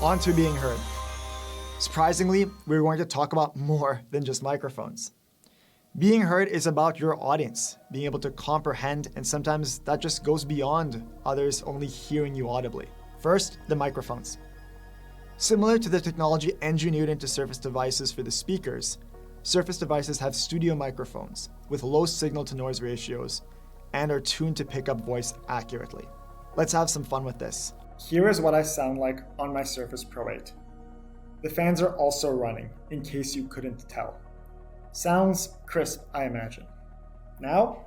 on to being heard. Surprisingly, we're going to talk about more than just microphones. Being heard is about your audience, being able to comprehend, and sometimes that just goes beyond others only hearing you audibly. First, the microphones. Similar to the technology engineered into Surface devices for the speakers, Surface devices have studio microphones with low signal-to-noise ratios and are tuned to pick up voice accurately. Let's have some fun with this. Here is what I sound like on my Surface Pro 8. The fans are also running, in case you couldn't tell. Sounds crisp, I imagine. Now,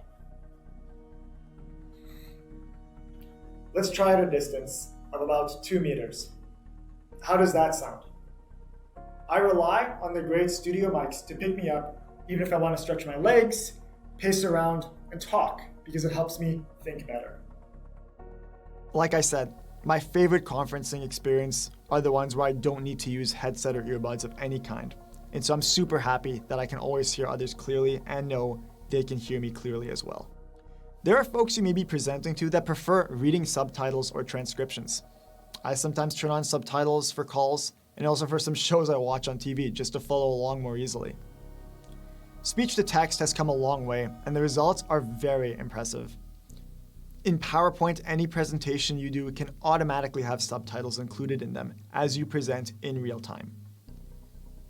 let's try at a distance of about 2 meters. How does that sound? I rely on the great studio mics to pick me up, even if I want to stretch my legs, pace around, and talk, because it helps me think better. Like I said, my favorite conferencing experience are the ones where I don't need to use headset or earbuds of any kind. And so I'm super happy that I can always hear others clearly and know they can hear me clearly as well. There are folks you may be presenting to that prefer reading subtitles or transcriptions. I sometimes turn on subtitles for calls and also for some shows I watch on TV just to follow along more easily. Speech to text has come a long way and the results are very impressive. In PowerPoint, any presentation you do can automatically have subtitles included in them as you present in real time.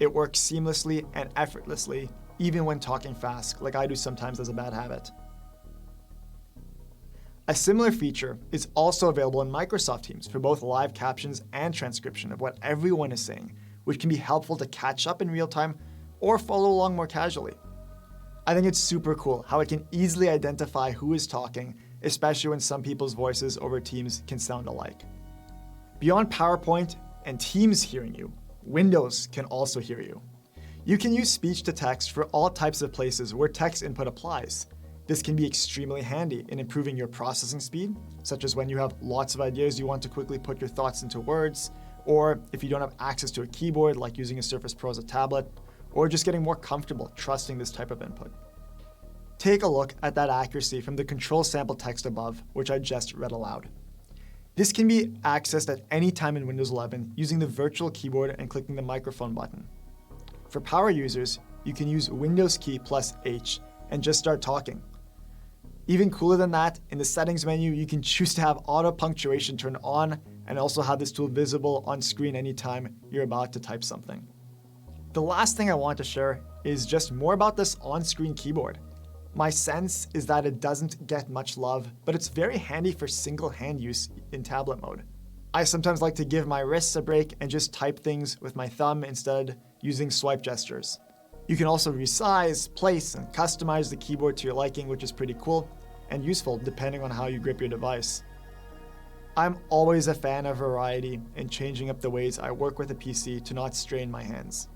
It works seamlessly and effortlessly, even when talking fast, like I do sometimes as a bad habit. A similar feature is also available in Microsoft Teams for both live captions and transcription of what everyone is saying, which can be helpful to catch up in real time or follow along more casually. I think it's super cool how it can easily identify who is talking, especially when some people's voices over Teams can sound alike. Beyond PowerPoint and Teams hearing you, Windows can also hear you. You can use speech to text for all types of places where text input applies. This can be extremely handy in improving your processing speed, such as when you have lots of ideas you want to quickly put your thoughts into words, or if you don't have access to a keyboard like using a Surface Pro as a tablet, or just getting more comfortable trusting this type of input. Take a look at that accuracy from the control sample text above, which I just read aloud. This can be accessed at any time in Windows 11 using the virtual keyboard and clicking the microphone button. For power users, you can use Windows key plus H and just start talking. Even cooler than that, in the settings menu, you can choose to have auto punctuation turned on and also have this tool visible on screen anytime you're about to type something. The last thing I want to share is just more about this on-screen keyboard. My sense is that it doesn't get much love, but it's very handy for single hand use in tablet mode. I sometimes like to give my wrists a break and just type things with my thumb instead using swipe gestures. You can also resize, place, and customize the keyboard to your liking, which is pretty cool and useful depending on how you grip your device. I'm always a fan of variety and changing up the ways I work with a PC to not strain my hands.